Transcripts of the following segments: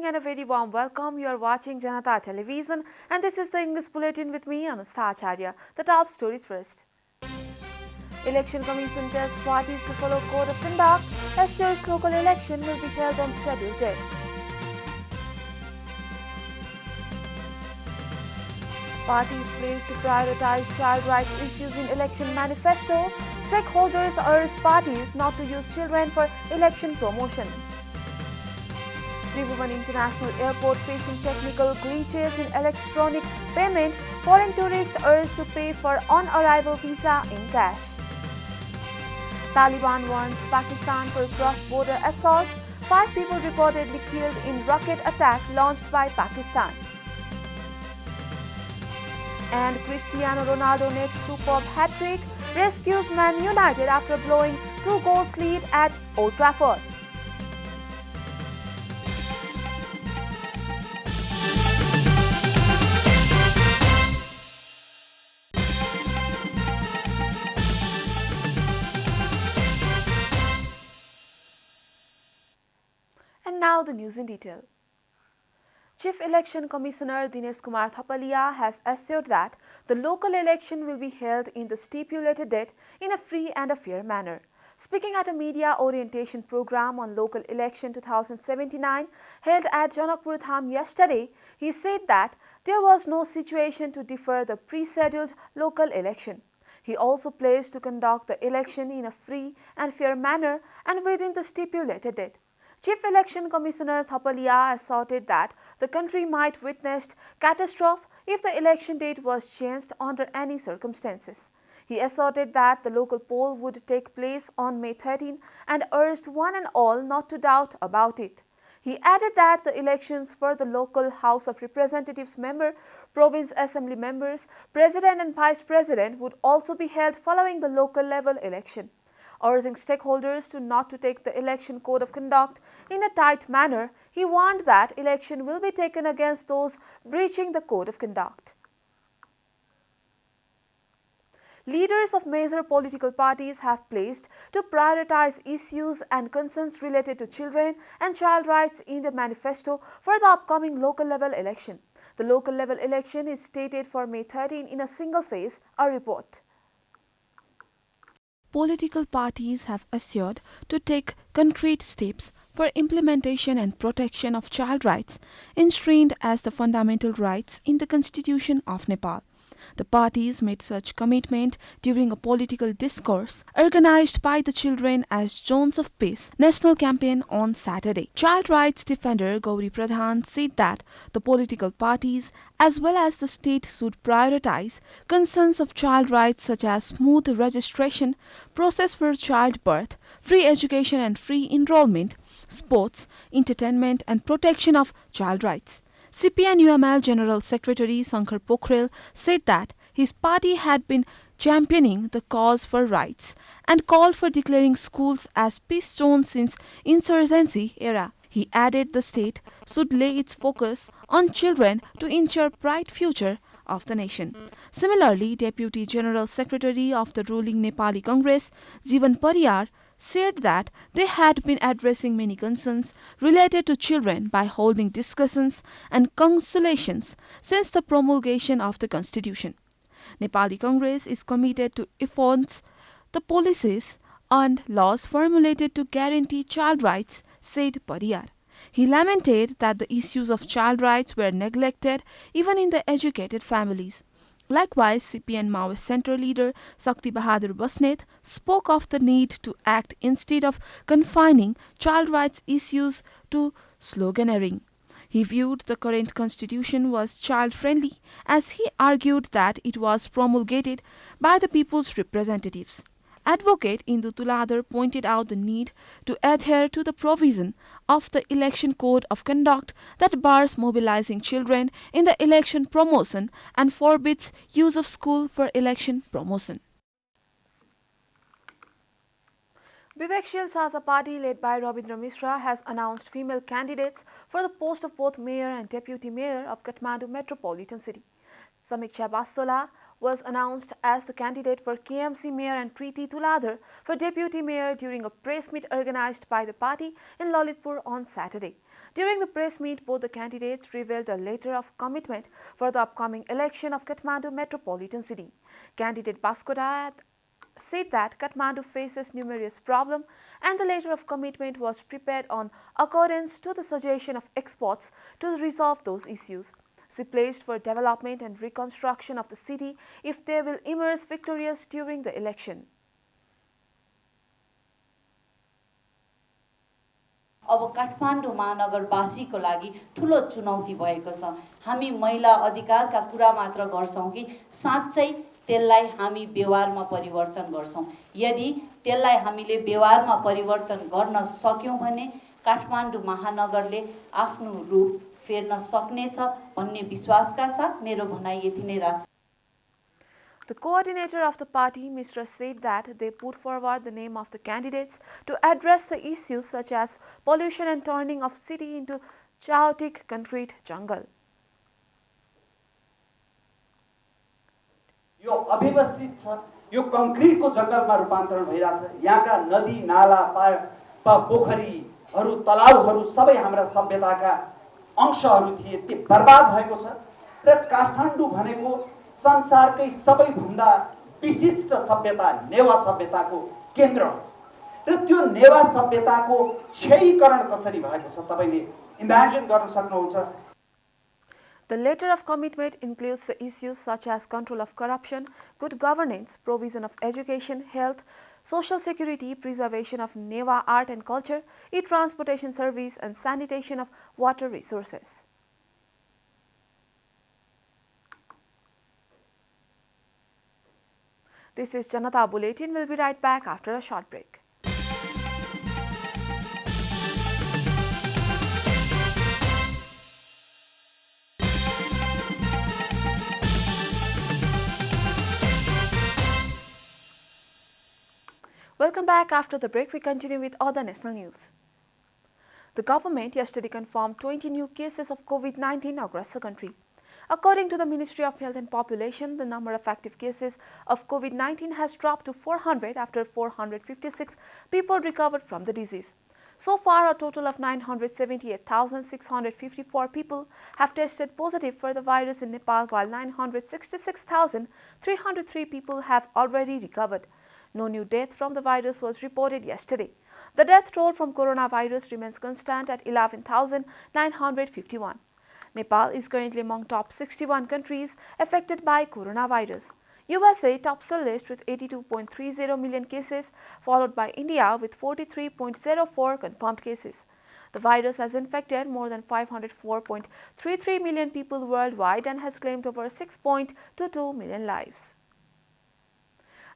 and a very warm welcome. You are watching JanataTelevision and this is the English Bulletin with me, Anustha Acharya. The top stories first. Election Commission tells parties to follow Code of Conduct as this local election will be held on scheduled date. Parties pledge to prioritize child rights issues in election manifesto. Stakeholders urge parties not to use children for election promotion. Tribhuvan International Airport facing technical glitches in electronic payment. Foreign tourists urged to pay for on-arrival visa in cash. Taliban warns Pakistan for cross-border assault. 5 people reportedly killed in rocket attack launched by Pakistan. And Cristiano Ronaldo nets superb hat-trick, rescues Man United after blowing 2 goals lead at Old Trafford. And now the news in detail. Chief Election Commissioner Dinesh Kumar Thapalia has assured that the local election will be held in the stipulated date in a free and a fair manner. Speaking at a media orientation program on local election 2079 held at Janakpur Dham yesterday, he said that there was no situation to defer the pre-scheduled local election. He also pledged to conduct the election in a free and fair manner and within the stipulated date. Chief Election Commissioner Thapalia asserted that the country might witness catastrophe if the election date was changed under any circumstances. He asserted that the local poll would take place on May 13 and urged one and all not to doubt about it. He added that the elections for the local House of Representatives member, province assembly members, president and vice president would also be held following the local level election. Urging stakeholders not to take the election code of conduct in a tight manner, he warned that election will be taken against those breaching the code of conduct. Leaders of major political parties have pledged to prioritize issues and concerns related to children and child rights in the manifesto for the upcoming local level election. The local level election is stated for May 13 in a single phase, a report. Political parties have assured to take concrete steps for implementation and protection of child rights, enshrined as the fundamental rights in the Constitution of Nepal. The parties made such commitment during a political discourse organized by the Children as Zones of Peace national campaign on Saturday. Child rights defender Gauri Pradhan said that the political parties as well as the state should prioritize concerns of child rights such as smooth registration, process for childbirth, free education and free enrollment, sports, entertainment and protection of child rights. CPN-UML General Secretary Shankar Pokhrel said that his party had been championing the cause for rights and called for declaring schools as peace zones since insurgency era. He added the state should lay its focus on children to ensure bright future of the nation. Similarly, Deputy General Secretary of the ruling Nepali Congress, Jivan Pariyar, said that they had been addressing many concerns related to children by holding discussions and consultations since the promulgation of the Constitution. Nepali Congress is committed to enforce the policies and laws formulated to guarantee child rights, said Pariyar. He lamented that the issues of child rights were neglected even in the educated families. Likewise, CPN Maoist Center leader Shakti Bahadur Basnet spoke of the need to act instead of confining child rights issues to sloganeering. He viewed the current constitution was child-friendly as he argued that it was promulgated by the people's representatives. Advocate Indu Tuladar pointed out the need to adhere to the provision of the election code of conduct that bars mobilizing children in the election promotion and forbids use of school for election promotion. Vivekshil Saza party led by Rabindra Mishra has announced female candidates for the post of both mayor and deputy mayor of Kathmandu metropolitan city. Samiksha Bastola was announced as the candidate for KMC Mayor and Preeti Tuladar for Deputy Mayor during a press meet organized by the party in Lalitpur on Saturday. During the press meet, both the candidates revealed a letter of commitment for the upcoming election of Kathmandu metropolitan city. Candidate Baishakh said that Kathmandu faces numerous problems and the letter of commitment was prepared on accordance to the suggestion of experts to resolve those issues. She pledged for development and reconstruction of the city if they will emerge victorious during the election. अब काठमाडौँ महानगरवासीको लागि ठूलो चुनौती भएको छ। हामी महिला अधिकारका कुरा मात्र गर्छौं कि साँच्चै त्यसलाई हामी व्यवहारमा परिवर्तन गर्छौं। यदि त्यसलाई हामीले व्यवहारमा परिवर्तन गर्न सक्यौं भने काठमाडौँ महानगरले आफ्नो रूप फेर्न सक्नेछ भन्ने विश्वासका साथ मेरो भनाइ यति नै राख्छु। The coordinator of the party, Mr. said that they put forward the name of the candidates to address the issues such as pollution and turning of city into chaotic concrete jungle. यो अव्यवस्थित छ, यो कंक्रीटको जंगलमा रूपान्तरण भइराछ। यहाँका नदी नाला पोखरीहरू तलाउहरू सबै हाम्रा सभ्यताका अंशहरू थिए, ती बर्बाद भएको छ र काठमाडौँ भनेको संसारकै सबैभन्दा विशिष्ट सभ्यता नेवा सभ्यताको केन्द्र हो र त्यो नेवा सभ्यताको क्षयीकरण कसरी भएको छ तपाईले इमेजिन गर्न सक्नुहुन्छ। The letter of commitment includes the issues such as control of corruption, good governance, provision of education, health, social security, preservation of Neva art and culture, e-transportation service and sanitation of water resources. This is Janata Bulletin. We'll be right back after a short break. Welcome back. After the break, we continue with other national news. The government yesterday confirmed 20 new cases of COVID-19 across the country. According to the Ministry of Health and Population, the number of active cases of COVID-19 has dropped to 400 after 456 people recovered from the disease. So far, a total of 978,654 people have tested positive for the virus in Nepal, while 966,303 people have already recovered. No new death from the virus was reported yesterday. The death toll from coronavirus remains constant at 11,951. Nepal is currently among top 61 countries affected by coronavirus. USA tops the list with 82.30 million cases, followed by India with 43.04 confirmed cases. The virus has infected more than 504.33 million people worldwide and has claimed over 6.22 million lives.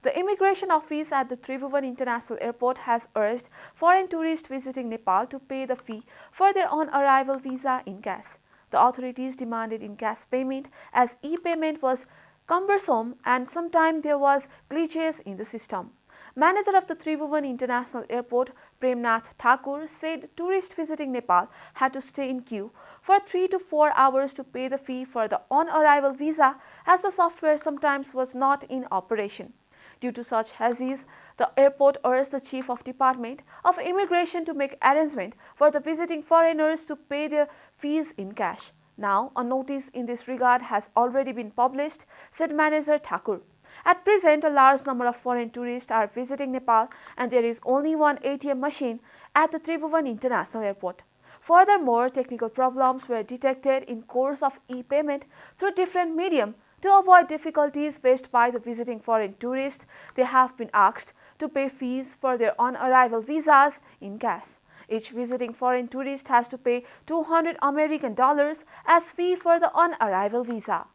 The Immigration Office at the Tribhuvan International Airport has urged foreign tourists visiting Nepal to pay the fee for their on-arrival visa in cash. The authorities demanded in-cash payment as e-payment was cumbersome and sometimes there was glitches in the system. Manager of the Tribhuvan International Airport, Premnath Thakur, said tourists visiting Nepal had to stay in queue for 3 to 4 hours to pay the fee for the on-arrival visa as the software sometimes was not in operation. Due to such hazes, the airport urged the Chief of Department of Immigration to make arrangement for the visiting foreigners to pay their fees in cash. Now, a notice in this regard has already been published, said Manager Thakur. At present, a large number of foreign tourists are visiting Nepal and there is only one ATM machine at the Tribhuvan International Airport. Furthermore, technical problems were detected in course of e-payment through different medium. To avoid difficulties faced by the visiting foreign tourists, they have been asked to pay fees for their on-arrival visas in cash. Each visiting foreign tourist has to pay $200 American as fee for the on-arrival visa.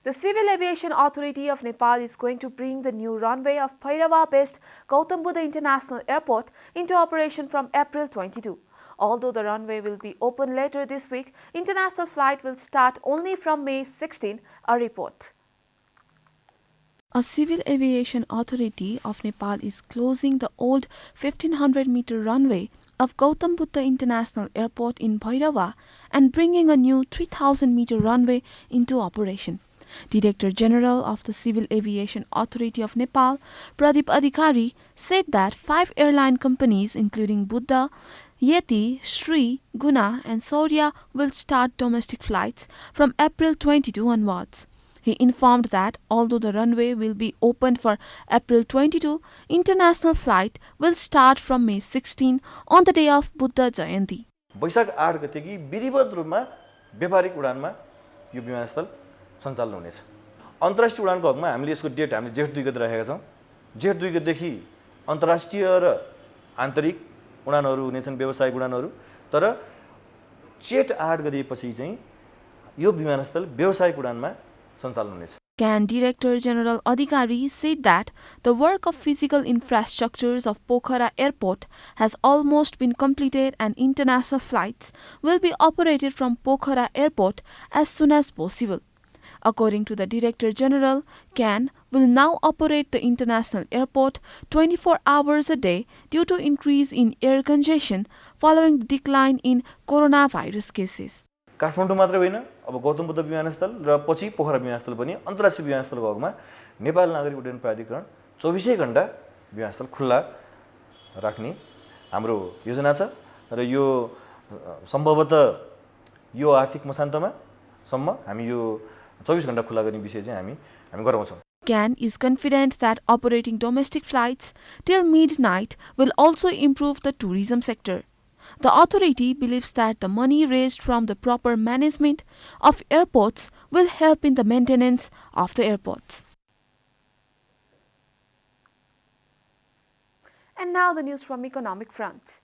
The Civil Aviation Authority of Nepal is going to bring the new runway of Bhairava-based Gautam Buddha International Airport into operation from April 22. Although the runway will be open later this week, international flight will start only from May 16, a report. A Civil Aviation Authority of Nepal is closing the old 1500-meter runway of Gautam Buddha International Airport in Bhairava and bringing a new 3000-meter runway into operation. Director General of the Civil Aviation Authority of Nepal, Pradeep Adhikari, said that 5 airline companies including Buddha Yeti, Sri, Guna, and Saurya will start domestic flights from April 22 onwards. He informed that although the runway will be opened for April 22, international flight will start from May 16 on the day of Buddha Jayanti. वैशाख 8 गतेदेखि विधिवत रूपमा व्यापारिक उडानमा यो विमानस्थल सञ्चालन हुनेछ। अन्तर्राष्ट्रिय उडानको हकमा हामीले यसको डेट हामीले जेठ 2 गते राखेका छौँ। जेठ 2 गतेदेखि अन्तर्राष्ट्रिय र आन्तरिक उडानहरू हुनेछन्, व्यावसायिक उडानहरू। तर जेठ 8 गतेपछि चाहिँ यो विमानस्थल व्यावसायिक उडानमा सञ्चालन हुनेछ। CAN Director General Adhikari said that the work of physical infrastructures of Pokhara Airport has almost been completed and international flights will be operated from Pokhara Airport as soon as possible. According to the Director General, CAN will now operate the international airport 24 hours a day due to increase in air congestion following the decline in coronavirus cases. Kathmandu मात्र होइन, अब गौतम बुद्ध विमानस्थल र पछि पोखरा विमानस्थल पनि अन्तर्राष्ट्रिय विमानस्थलको हकमा नेपाल नागरिक उड्डयन प्राधिकरण 24 घण्टा विमानस्थल खुल्ला राख्ने हाम्रो योजना छ र यो सम्भवतः यो आर्थिक मसान्तमा सम्म हामी यो 24 घण्टा खुल्ला गर्ने विषय चाहिँ हामी गराउँछौँ। CAN is confident that operating domestic flights till midnight will also improve the tourism sector. The authority believes that the money raised from the proper management of airports will help in the maintenance of the airports. And now the news from economic front.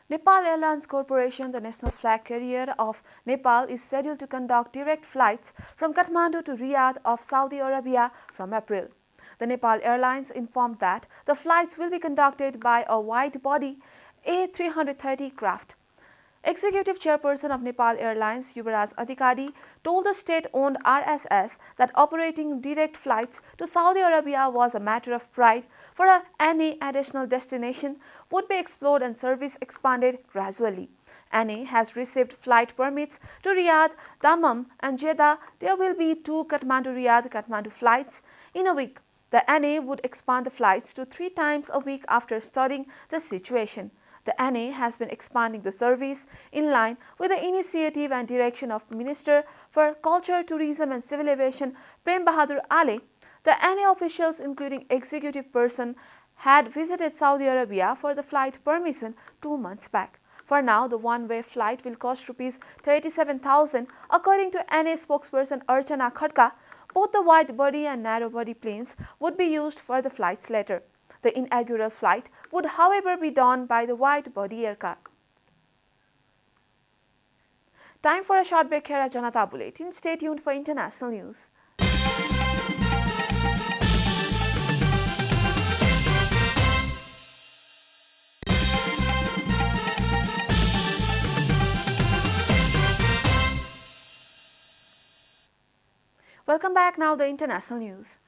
Nepal Airlines Corporation, the national flag carrier of Nepal, is scheduled to conduct direct flights from Kathmandu to Riyadh of Saudi Arabia from April. The Nepal Airlines informed that the flights will be conducted by a wide-body A330 craft. Executive Chairperson of Nepal Airlines, Yuvraj Adhikari, told the state-owned RSS that operating direct flights to Saudi Arabia was a matter of pride, for any additional destination would be explored and service expanded gradually. NA has received flight permits to Riyadh, Dammam and Jeddah. There will be 2 Kathmandu-Riyadh-Kathmandu flights in a week. The NA would expand the flights to 3 times a week after studying the situation. The NA has been expanding the service in line with the initiative and direction of Minister for Culture, Tourism and Civil Aviation Prem Bahadur Ale. The NA officials, including executive person, had visited Saudi Arabia for the flight permission 2 months back. For now, the one-way flight will cost Rs 37,000, according to NA spokesperson Archana Khadka. Both the wide-body and narrow-body planes would be used for the flights later. The inaugural flight would, however, be done by the wide-body aircraft. Time for a short break here at Janata Bulletin. Stay tuned for international news. Welcome back. Now the international news.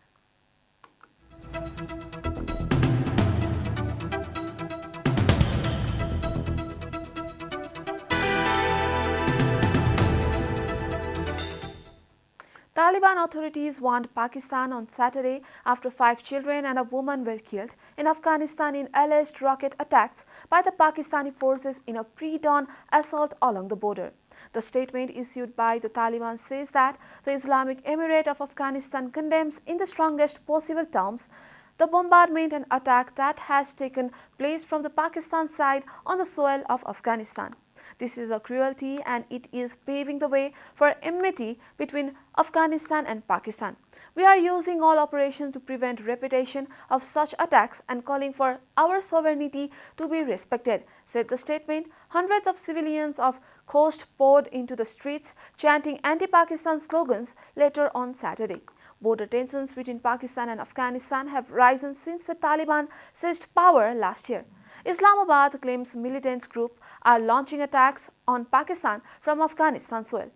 Taliban authorities warned Pakistan on Saturday after 5 children and a woman were killed in Afghanistan in alleged rocket attacks by the Pakistani forces in a pre-dawn assault along the border. The statement issued by the Taliban says that the Islamic Emirate of Afghanistan condemns in the strongest possible terms the bombardment and attack that has taken place from the Pakistan side on the soil of Afghanistan. This is a cruelty and it is paving the way for enmity between Afghanistan and Pakistan. We are using all operations to prevent repetition of such attacks and calling for our sovereignty to be respected, said the statement. Hundreds of civilians of Khost poured into the streets chanting anti-Pakistan slogans later on Saturday. Border tensions between Pakistan and Afghanistan have risen since the Taliban seized power last year. Islamabad claims militant groups are launching attacks on Pakistan from Afghanistan soil.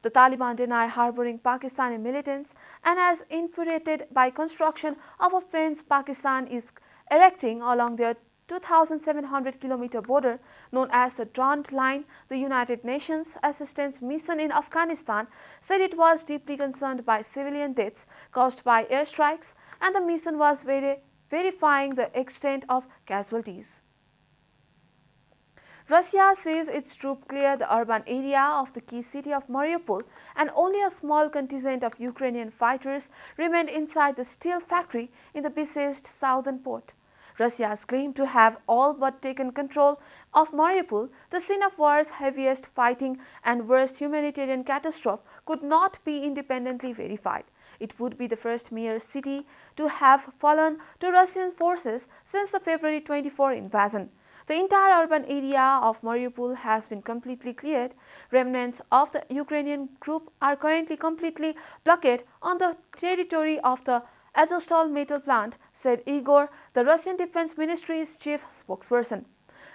The Taliban deny harboring Pakistani militants and as infuriated by construction of a fence Pakistan is erecting along their 2,700-kilometer border known as the Trent Line, the United Nations Assistance Mission in Afghanistan said it was deeply concerned by civilian deaths caused by airstrikes, and the mission was verifying the extent of casualties. Russia says its troops cleared the urban area of the key city of Mariupol, and only a small contingent of Ukrainian fighters remained inside the steel factory in the besieged southern port. Russia's claim to have all but taken control of Mariupol, the scene of war's heaviest fighting and worst humanitarian catastrophe, could not be independently verified. It would be the first major city to have fallen to Russian forces since the February 24 invasion. The entire urban area of Mariupol has been completely cleared. Remnants of the Ukrainian group are currently completely blockaded on the territory of the Azovstal metal plant, said Igor, the Russian Defense Ministry's chief spokesperson.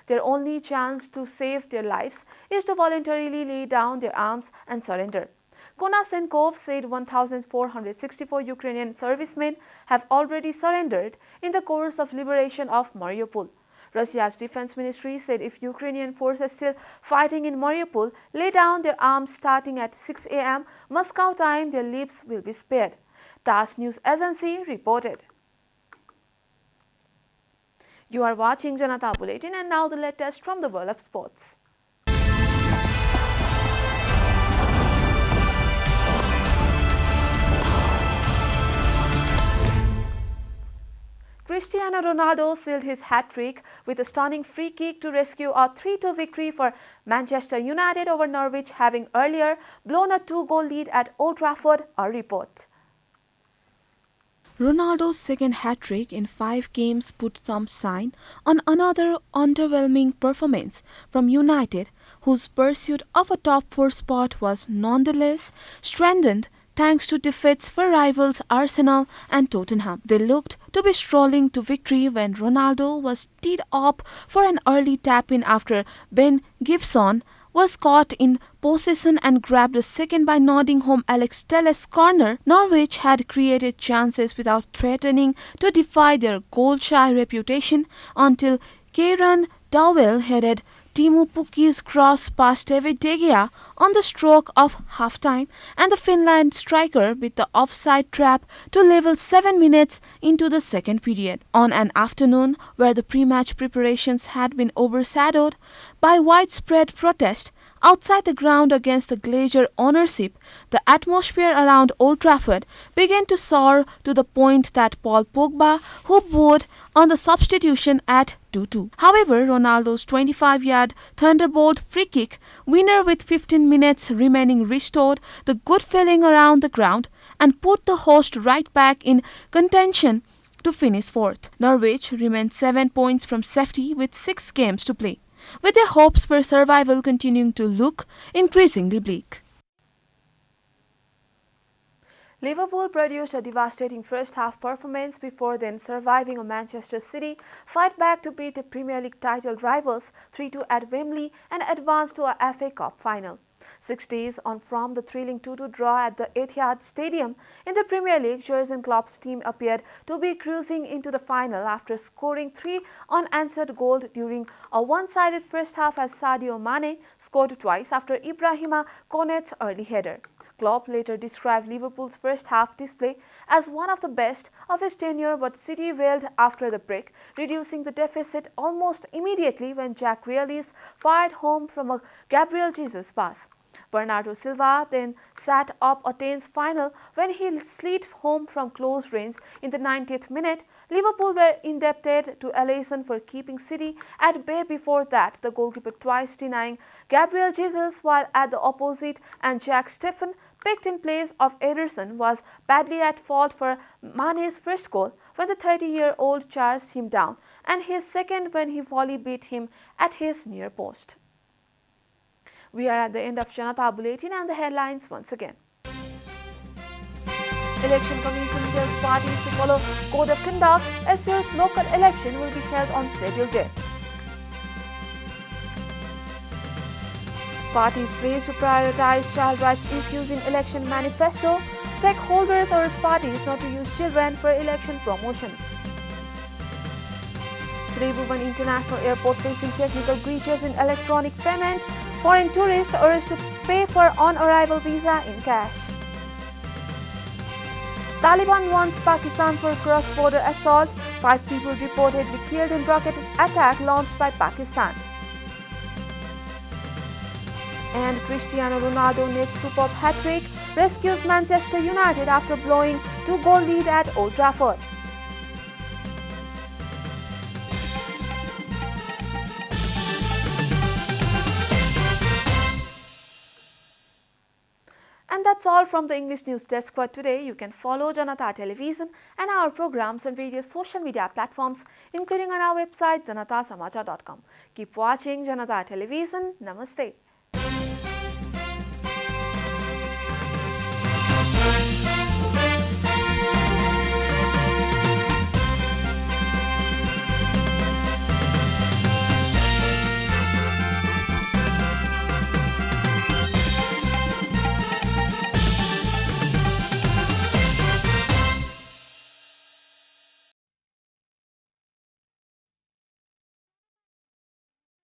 Their only chance to save their lives is to voluntarily lay down their arms and surrender. Konasenkov said 1,464 Ukrainian servicemen have already surrendered in the course of liberation of Mariupol. Russia's defense ministry said if Ukrainian forces still fighting in Mariupol lay down their arms starting at 6 a.m. Moscow time, their lives will be spared. TASS news agency reported. You are watching Janata Bulletin, and now the latest from the world of sports. Cristiano Ronaldo sealed his hat-trick with a stunning free kick to rescue a 3-2 victory for Manchester United over Norwich, having earlier blown a 2-goal lead at Old Trafford, a report. Ronaldo's second hat-trick in 5 games put some sign on another underwhelming performance from United, whose pursuit of a top 4 spot was nonetheless strengthened thanks to defeats for rivals Arsenal and Tottenham. They looked to be strolling to victory when Ronaldo was teed up for an early tap-in after Ben Gibson was caught in possession and grabbed a second by nodding home Alex Telles' corner. Norwich had created chances without threatening to defy their goal-shy reputation until Kieran Dowell headed Teemu Pukki's cross past David De Gea on the stroke of half-time, and the Finland striker bit the offside trap to level 7 minutes into the second period. On an afternoon where the pre-match preparations had been overshadowed by widespread protest outside the ground against the Glazier ownership, the atmosphere around Old Trafford began to sour to the point that Paul Pogba, who bowed on the substitution at 2-2. However, Ronaldo's 25-yard thunderbolt free kick winner with 15 minutes remaining restored the good feeling around the ground and put the host right back in contention to finish fourth. Norwich remained 7 points from safety with 6 games to play, with their hopes for survival continuing to look increasingly bleak. Liverpool produced a devastating first-half performance before then surviving a Manchester City fight back to beat the Premier League title rivals 3-2 at Wembley and advance to a FA Cup final. 6 days on from the thrilling 2-2 draw at the Etihad Stadium in the Premier League, Jurgen Klopp's team appeared to be cruising into the final after scoring 3 unanswered goals during a one-sided first half as Sadio Mane scored twice after Ibrahima Konet's early header. Klopp later described Liverpool's first-half display as one of the best of his tenure, but City railed after the break, reducing the deficit almost immediately when Jack Grealish fired home from a Gabriel Jesus pass. Bernardo Silva then sat up a tense final when he slid home from close range in the 90th minute. Liverpool were indebted to Alisson for keeping City at bay before that, the goalkeeper twice denying Gabriel Jesus, while at the opposite and Jack Steffen, picked in place of Ederson, was badly at fault for Mane's first goal when the 30-year-old charged him down, and his second when he volley beat him at his near post. We are at the end of Janata Bulletin, and the headlines once again. Election Commission tells parties to follow Code of Conduct as year's local election will be held on scheduled date. Parties pledge to prioritize child rights issues in election manifesto. Stakeholders urge parties not to use children for election promotion. Tribhuvan International Airport facing technical breaches in electronic payment. Foreign tourists urged to pay for on-arrival visa in cash. Taliban warns Pakistan for cross-border assault. 5 people reportedly killed in rocket attack launched by Pakistan. And Cristiano Ronaldo nets superb hat-trick, rescues Manchester United after blowing 2-goal lead at Old Trafford. And that's all from the English News Desk for today. You can follow Janata Television and our programs on various social media platforms, including on our website janatasamachar.com. Keep watching Janata Television. Namaste.